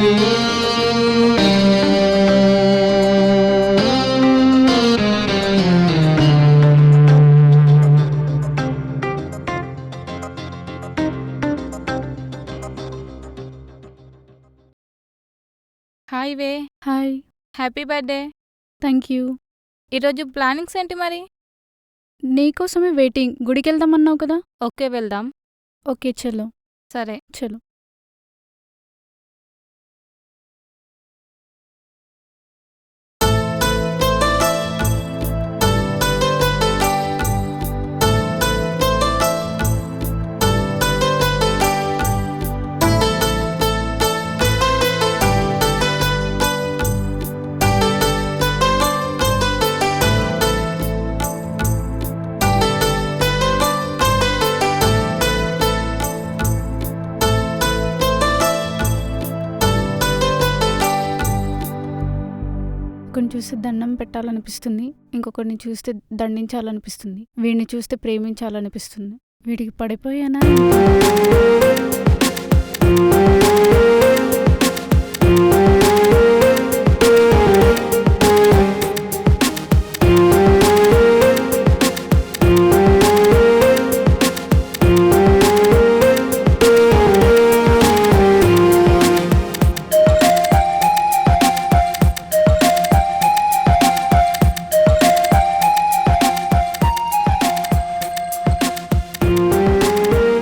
Hi way. Hi. Happy birthday. Thank you. ఈరోజు plannings ఏంటి మరి? నీకోసమే వెయిటింగ్. గుడికెళ్దామన్నావు కదా? ఓకే, వెళ్దాం. ఓకే చలో. సరే. చలో. ఒకరిని చూస్తే దండం పెట్టాలనిపిస్తుంది, ఇంకొకరిని చూస్తే దండించాలనిపిస్తుంది, వీడిని చూస్తే ప్రేమించాలనిపిస్తుంది. వీడికి పడిపోయానా?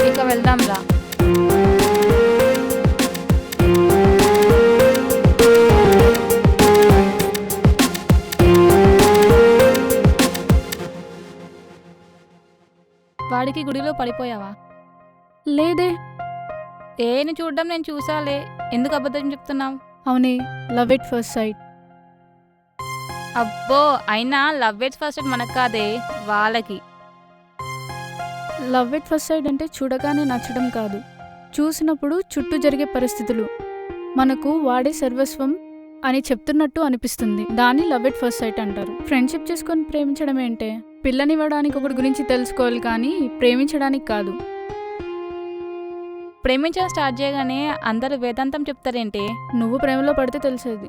ఇక వెళ్దాం రా. వాడికి గుడిలో పడిపోయావా? లేదే. ఏని చూడడం నేను చూసాలే. ఎందుకు అబద్ధం చెప్తున్నావు? అవునే, లవ్ ఎట్ ఫస్ట్ సైట్. అబ్బో, అయినా లవ్ ఎట్ ఫస్ట్ మనకు కాదే, వాళ్ళకి. లవ్ ఎట్ ఫస్ట్ సైట్ అంటే చూడగానే నచ్చడం కాదు, చూసినప్పుడు చుట్టూ జరిగే పరిస్థితులు మనకు వాడే సర్వస్వం అని చెప్తున్నట్టు అనిపిస్తుంది. దాన్ని లవ్ ఎట్ ఫస్ట్ సైట్ అంటారు. ఫ్రెండ్షిప్ చేసుకొని ప్రేమించడం ఏంటే? పిల్లనివ్వడానికి ఒకటి గురించి తెలుసుకోవాలి కానీ ప్రేమించడానికి కాదు. ప్రేమించడం స్టార్ట్ చేయగానే అందరూ వేదాంతం చెప్తారేంటి? నువ్వు ప్రేమలో పడితే తెలిసేది.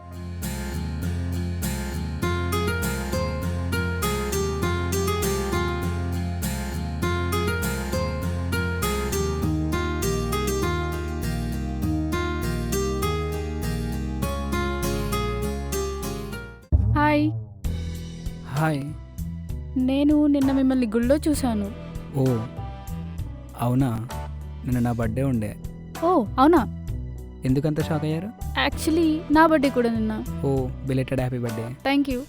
హాయ్. హాయ్. నేను నిన్న మిమ్మల్ని గుళ్ళో చూశాను. ఓ అవునా, నిన్న నా బర్త్డే ఉండే. ఓ అవునా? ఎందుకంత షాక్ అయ్యారు? యాక్చువల్లీ నా బర్త్డే కూడా నిన్న. Oh belated happy birthday. Thank you.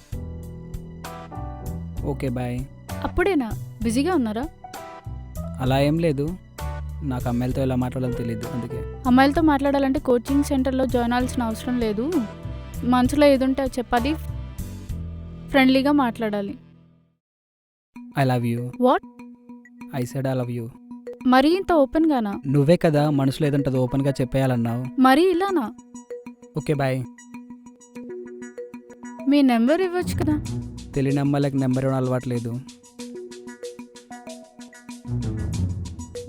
Okay bye. అప్పుడేనా? బిజీగా ఉన్నారా? అలా ఏం లేదు, నాకు అమ్మాయిలతో ఎలా మాట్లాడాలో తెలియదు, అందుకే. అమ్మాయిలతో మాట్లాడాలంటే కోచింగ్ సెంటర్లో జాయిన్ అవ్వాల్సిన అవసరం లేదు. మనసులో ఏదుంటే అది చెప్పాలి, ఫ్రెండ్లీగా మాట్లాడాలి. I love you. What? I said I love you. మరీ ఇంత ఓపెన్గానా? నువ్వే కదా మనసులో ఏదంటే ఓపెన్గా చెప్పేయాలన్నావు. మరీ ఇలానా? Okay bye. మీ నెంబర్ ఇవ్వచ్చు కదా? తెలియని అమ్మాయిలకు నెంబర్ ఇవ్వడం అలవాట్లేదు.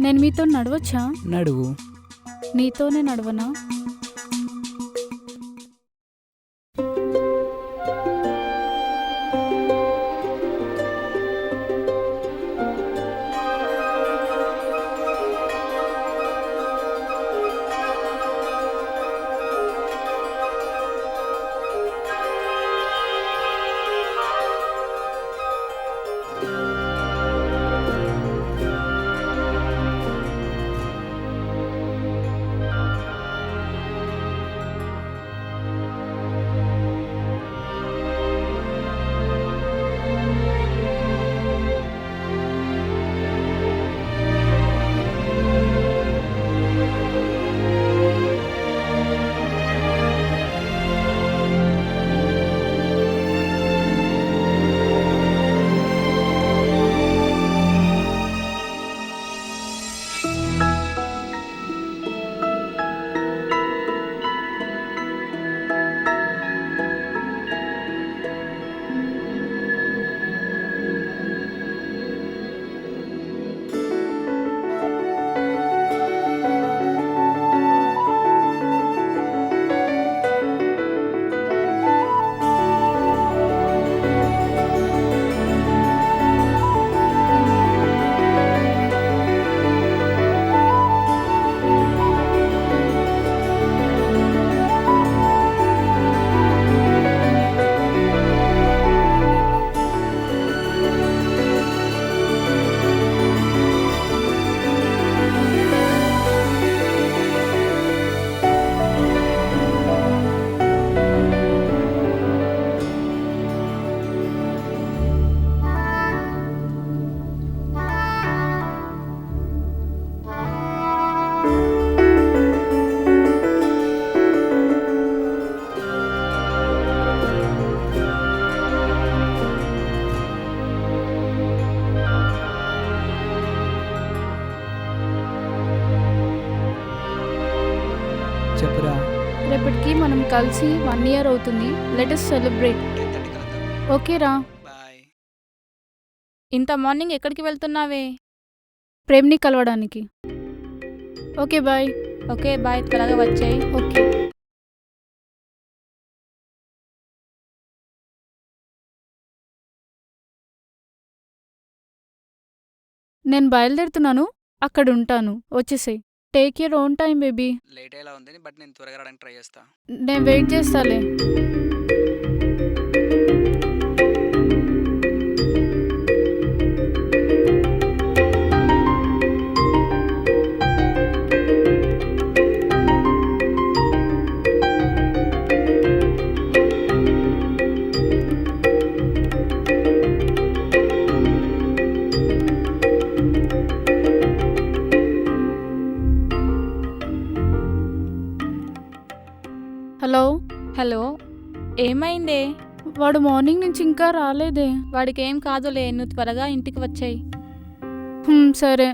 నేను మీతో నడవచ్చా? నడువు. నీతోనే నడవనా? రేపటికి మనం కలిసి 1 year అవుతుంది. Let us celebrate. 10:30 కలుద్దాం. ఓకేరా. బాయ్. ఇంత మార్నింగ్ ఎక్కడికి వెళ్తున్నావే? ప్రేమ్ని కలవడానికి. Okay bye. ఓకే బాయ్, త్వరగా వచ్చేయి. ఓకే. నేను బయలుదేరుతున్నాను. అక్కడ ఉంటాను. వచ్చేసేయ్. Take your own time baby. Late అయ్యేలా ఉంది బట్ నేను త్వరగా రావడానికి ట్రై చేస్తా. నేను వెయిట్ చేస్తాలే. హలో. హలో, ఏమైందే? వాడు మార్నింగ్ నుంచి ఇంకా రాలేదే. వాడికి ఏం కాదులే, నువ్వు త్వరగా ఇంటికి వచ్చేయి. సరే.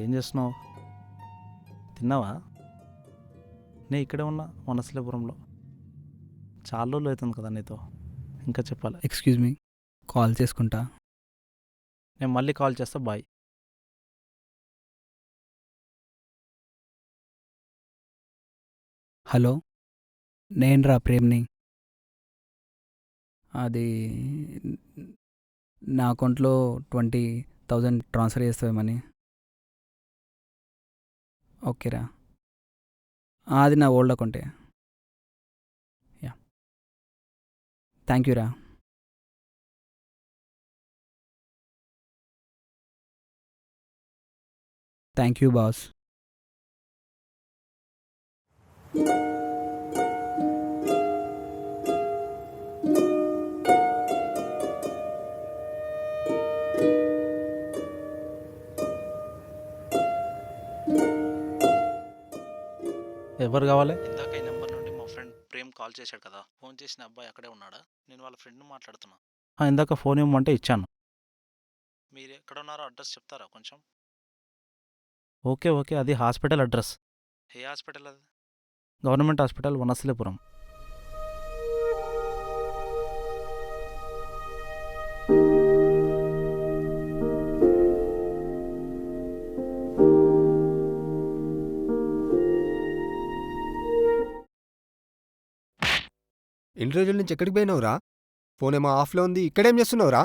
ఏం చేస్తున్నావు? తిన్నావా? నేను ఇక్కడే ఉన్నా వనసలేపురంలో. చాలా రోజులు అవుతుంది కదా నీతో. ఇంకా చెప్పాలి. ఎక్స్క్యూజ్ మీ, కాల్ చేసుకుంటా. నేను మళ్ళీ కాల్ చేస్తా. బాయ్. హలో, నేనురా ప్రేమ్ని. అది నా అకౌంట్లో 20,000 ట్రాన్స్ఫర్ చేస్తావేమని. ఓకేరా, అది నా ఓల్డ్ అకౌంటే. యా, థ్యాంక్ యూరా. Thank you boss. ఎవరు కావాలి? ఇందాక ఈ నెంబర్ నుండి మా ఫ్రెండ్ ప్రేమ్ కాల్ చేశాడు కదా. ఫోన్ చేసిన అబ్బాయి అక్కడే ఉన్నాడా? నేను వాళ్ళ ఫ్రెండ్ని మాట్లాడుతున్నా. ఇందాక ఫోన్ ఇవ్వమంటే ఇచ్చాను. మీరు ఎక్కడ ఉన్నారో అడ్రస్ చెప్తారా కొంచెం? ఓకే ఓకే, అది హాస్పిటల్ అడ్రస్. ఏ హాస్పిటల్ అది? Government hospital Vanasthalipuram. ఎన్ని రోజుల నుంచి ఎక్కడికి పోయినావురా? ఫోనేమో ఆఫ్లో ఉంది. ఇక్కడేం చేస్తున్నావురా?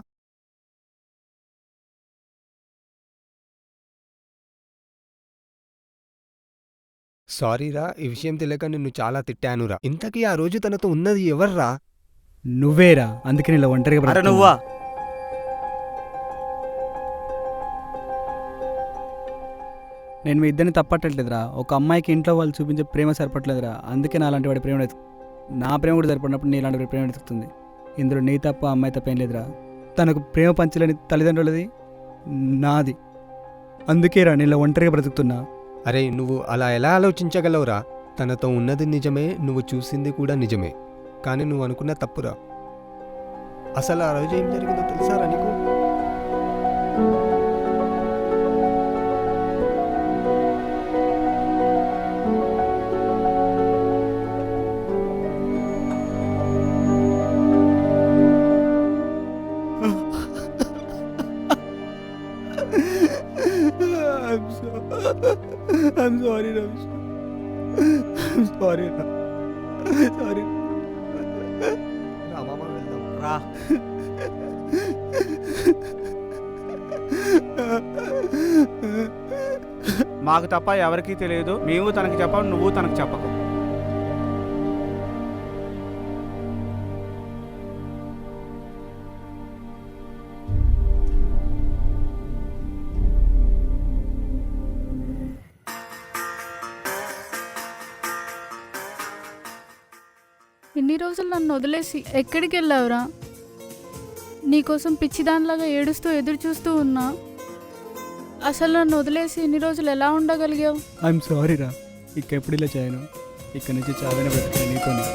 సారీరా, ఈ విషయం తెలియక నిన్ను చాలా తిట్టానురా. ఇంతకీ ఆ రోజు తనతో ఉన్నది ఎవర్రా? నువ్వేరా, అందుకే ఇలా ఒంటరిగా అరే బ్రతుకుతున్నా. నువ్వా? నేను మీ ఇద్దరిని తప్పట్టలేదురా. ఒక అమ్మాయికి ఇంట్లో వాళ్ళు చూపించే ప్రేమ సరిపట్లేదురా. అందుకే నా అలాంటి వాడి ప్రేమ నా ప్రేమ కూడా సరిపడినప్పుడు నీ ఇలాంటి ప్రేమ వెతుకుతుంది. ఇందులో నీ తప్ప అమ్మాయి తప్ప ఏం లేదురా. తనకు ప్రేమ పంచలేని తల్లిదండ్రులది నాది. అందుకే రా నేను ఇలా ఒంటరిగా బ్రతుకుతున్నా. అరే నువ్వు అలా ఎలా ఆలోచించగలవురా? తనతో ఉన్నది నిజమే, నువ్వు చూసింది కూడా నిజమే. కానీ నువ్వు అనుకున్న తప్పురా. అసలు ఆ రోజు ఏం జరిగిందో తెలుసారా నీకు? I'm sorry, Ramesh. I'm sorry, Ra. Sorry. Rama వెళ్దాం. రా. మాకు తప్ప ఎవరికీ తెలియదు. మేము తనకి చెప్పాం, నువ్వు తనకు చెప్పకు. ఇన్ని రోజులు నన్ను వదిలేసి ఎక్కడికి వెళ్ళావురా? నీకోసం పిచ్చిదానిలాగా ఏడుస్తూ ఎదురు చూస్తూ ఉన్నా. అసలు నన్ను వదిలేసి ఇన్ని రోజులు ఎలా ఉండగలిగావు? ఐఎమ్ సారీ రా, ఇంకెప్పుడు ఇలా చేయను. ఇక్కడి నుంచి చావైనా బ్రతకాలి నీతోనే.